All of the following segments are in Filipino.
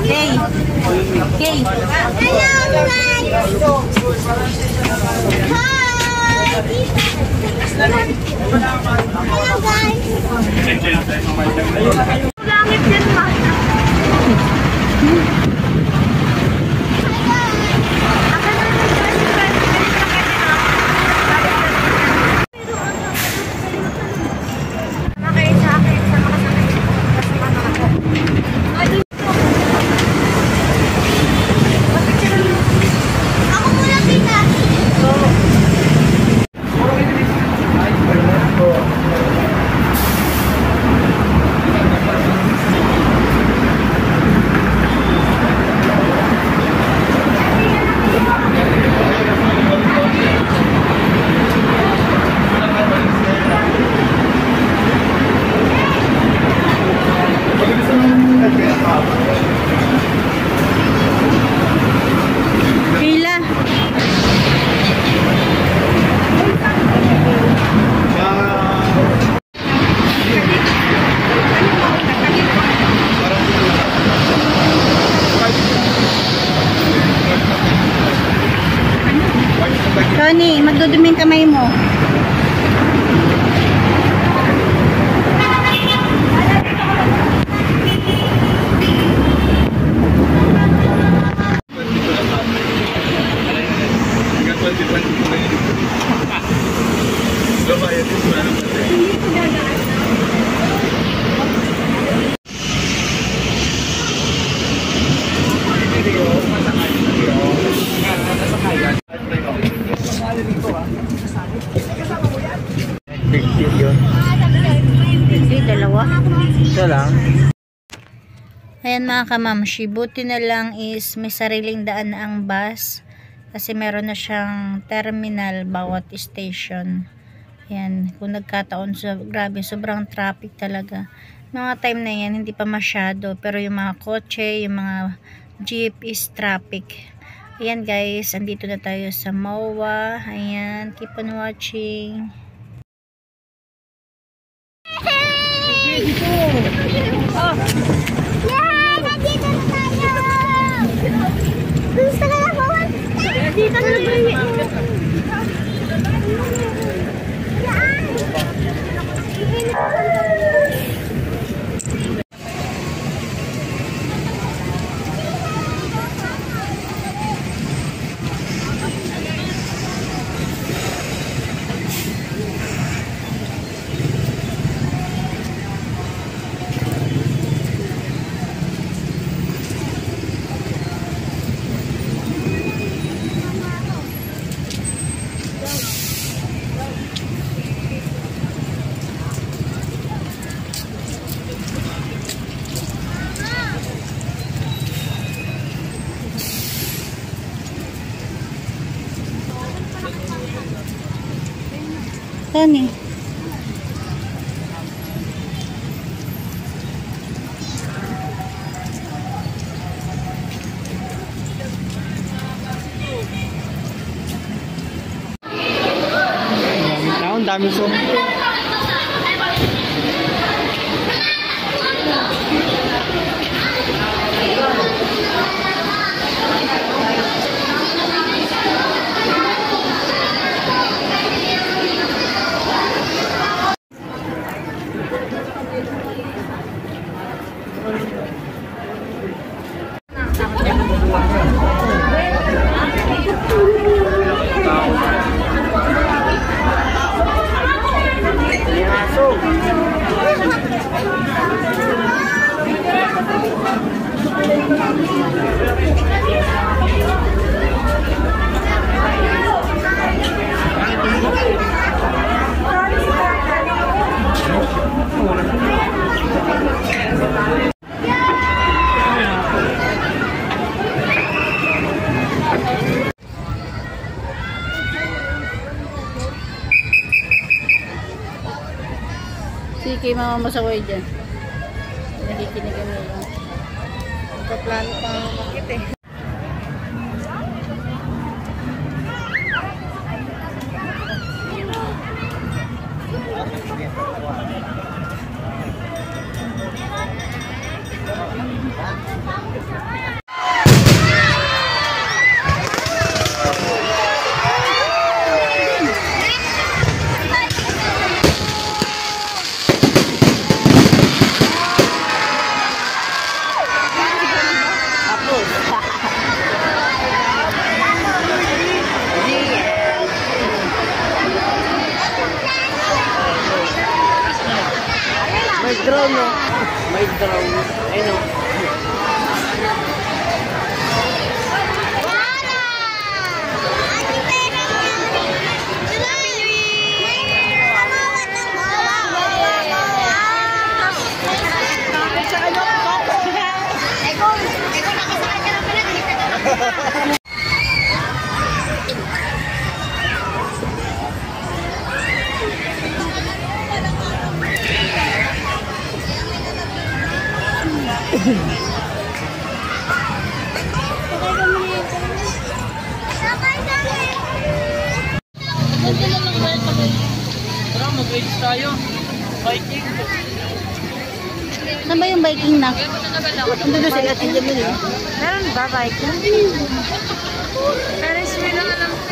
Okay. Okay. Hello guys. Langit din ma. Tony, magduduming kamay mo. Dalawa. Isa lang. Ayan mga kamamshi, buti na lang is may sariling daan na ang bus kasi meron na siyang terminal bawat station. Ayan, kung nagkataon, grabe, sobrang traffic talaga. Mga time na yan, hindi pa masyado, pero yung mga kotse, yung mga jeep is traffic. Ayan guys, andito na tayo sa MOA. Ayan, keep on watching. Oh. Yeah, nandito na tayo. Gusto ka na bawal? Nandito na tayo. Tony. Daming so. Sige, mama masaway dyan. Nakikinig kami lang. Magpaplano pa nga makit eh. May draw, no? May draw. Ay, no? Tara, mag-race tayo. Biking. Saan ba yung biking na? Ano na sila? Tingnan mo yun. Meron ba biking? Paris mo lang alam ko.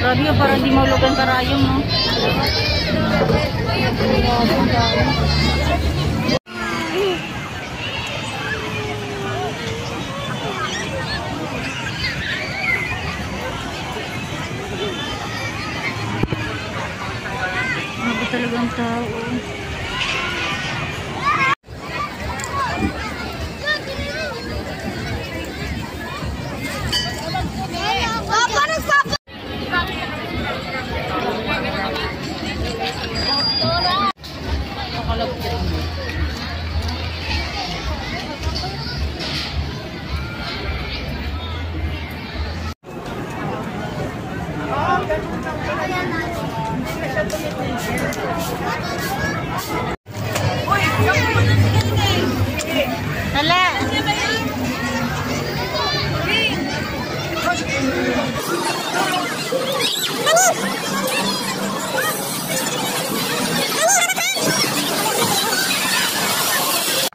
Grabe yun, parang di maulugan karayom, no? Grabe talagang tao. Hala!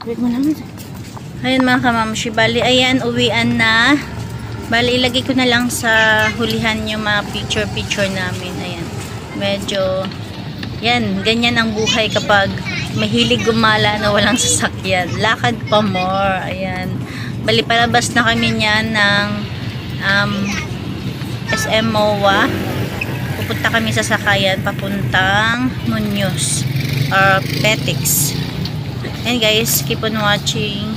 Wait mo naman. Ayan mga kamamshi, bali ayan, uwian na. Bali ilagay ko na lang sa hulihan yung mga picture namin. Ayan, medyo yan, ganyan ang buhay kapag mahilig gumala na walang sasakyan. Lakad pa more. Ayan, bali palabas na kami niyan ng SM MOA. Pupunta kami sa sakayan papuntang Muñoz or Petix. And guys, keep on watching.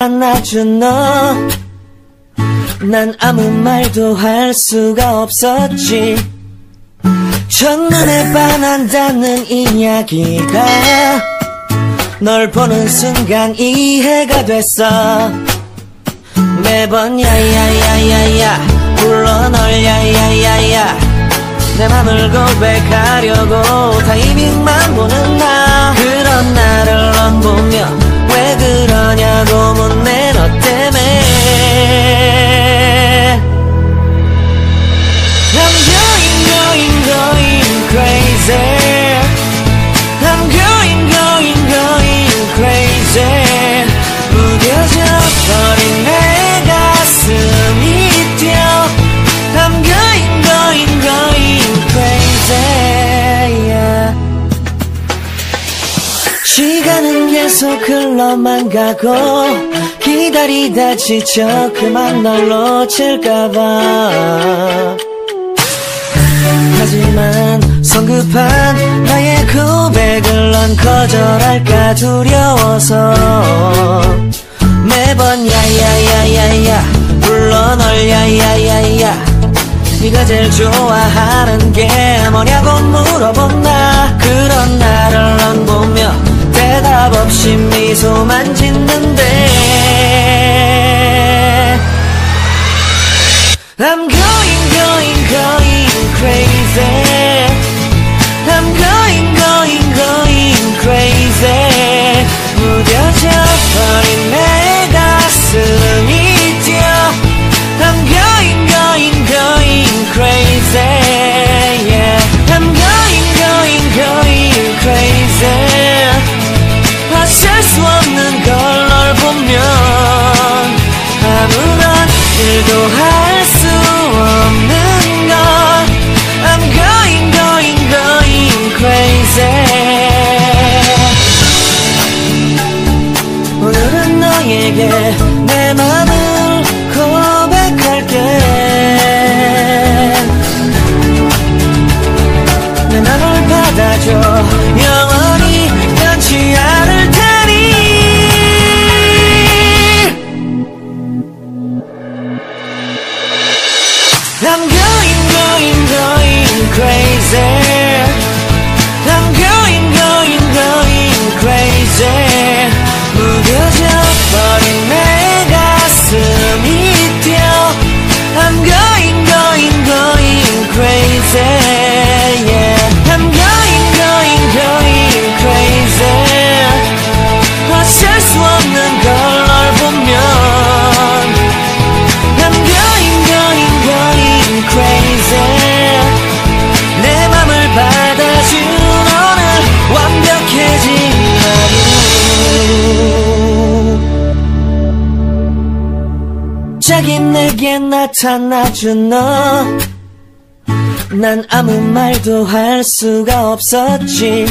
나타나준 너, 난 아무 말도 할 수가 없었지. 첫눈에 반한다는 이야기가 널 보는 순간 이해가 됐어. 매번 야야야야야 불러 널 야야야야, 내 맘을 고백하려고 타이밍만 보는 나. 그런 나를 넌 보며 왜 그러냐고 묻네, 너 때문에. I'm going crazy. I'm going crazy. 무뎌져 버린 내 가슴이 뛰어. I'm going crazy, yeah. 시간은 계속 흘러만 가고 기다리다 지쳐 그만 널 놓칠까봐. 하지만 성급한 나의 고백을 넌 거절할까 두려워서 매번 야야야야야 불러 널 야야야야. 네가 제일 좋아하는 게 뭐냐고 물어본 나. 그런 나를 넌 보며 대답 없이 미소만 짓는데 I'm going crazy. I'm going crazy. 무뎌져 버린 내 가슴이 뛰어. I'm going crazy, yeah. I'm going crazy. 어쩔 수 없는 걸 널 보면 아무런 일도 할 수 없는 걸. I'm going crazy. 오늘은 너에게 내 맘을 고백할게. 내 맘을 받아줘. 영원히 변치 않을 테니. I'm going crazy. I'm going crazy. 무뎌져 버린 내 가슴이 뛰어. I'm going crazy, yeah. I'm going crazy. 어쩔 수 없는 걸 널 보면 I'm going crazy. 내 맘을 받아준 오늘 완벽해진 하루. 갑자기 내게 나타나준 너, 난 아무 말도 할 수가 없었지.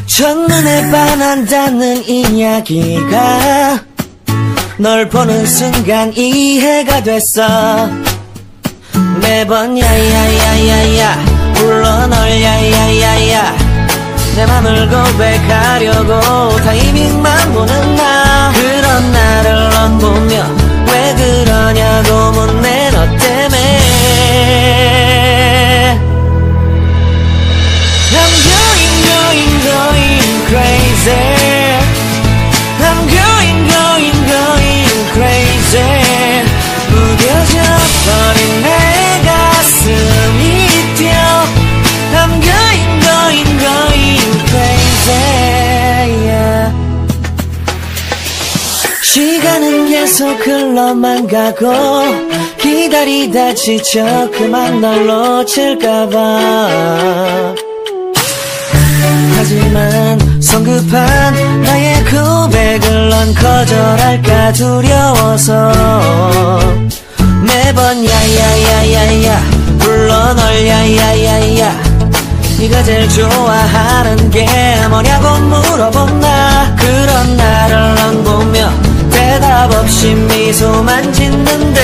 첫눈에 반한다는 이야기가 널 보는 순간 이해가 됐어. 매번 야야야야야 불러 널 야야야야, 내 맘을 고백하려고 타이밍만 보는 나. 그런 나를 넌 보며 왜 그러냐고 묻네, 너 때문에. I'm going crazy. I'm going crazy. 무뎌져 버린 내 가슴이 뛰어. I'm going crazy, yeah. 시간은 계속 흘러만 가고 기다리다 지쳐 그만 널 놓칠까봐. 하지만 성급한 나의 고백을 넌 거절할까 두려워서 매번 야야야야야 불러 널 야야야야. 네가 제일 좋아하는 게 뭐냐고 물어본 나. 그런 나를 넌 보며 대답 없이 미소만 짓는데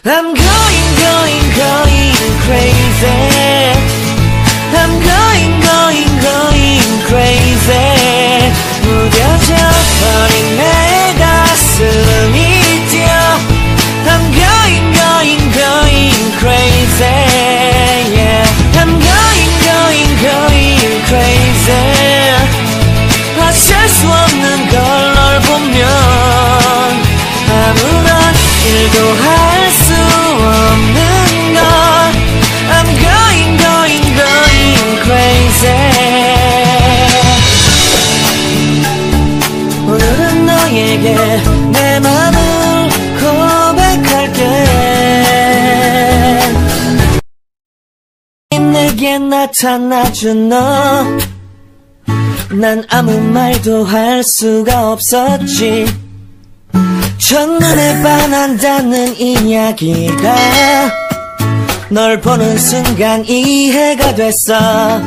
I'm going crazy. I'm going crazy. 내게 나타나준 너, 난 아무 말도 할 수가 없었지. 첫눈에 반한다는 이야기가 널 보는 순간 이해가 됐어.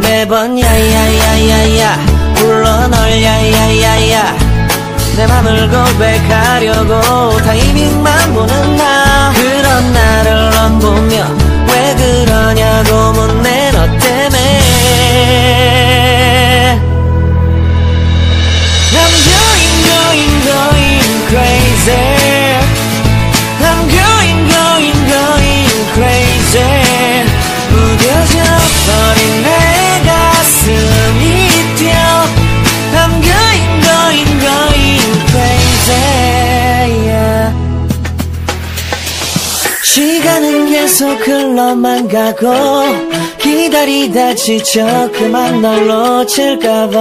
매번 야야야야야 불러 널 야야야야, 내 맘을 고백하려고 타이밍만 보는 나. 그런 나를 넌 보며 왜 그러냐고 묻네. 너 때문에 I'm going crazy. I'm going crazy. 무뎌져 버린 내 가슴이 뛰어. I'm going crazy, yeah. 시간은 계속 흘러만 가고 기다리다 지쳐 그만 널 놓칠까봐.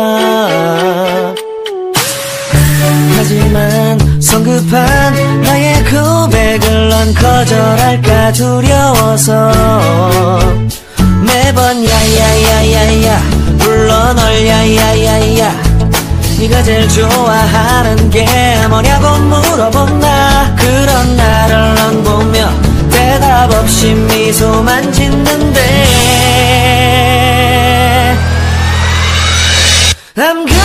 하지만 성급한 나의 고백을 넌 거절할까 두려워서 매번 야야야야야 불러 널 야야야야. 네가 제일 좋아하는 게 뭐냐고 물어본 나. 그런 나를 넌 보며 대답 없이 미소만 짓는데 I'm good.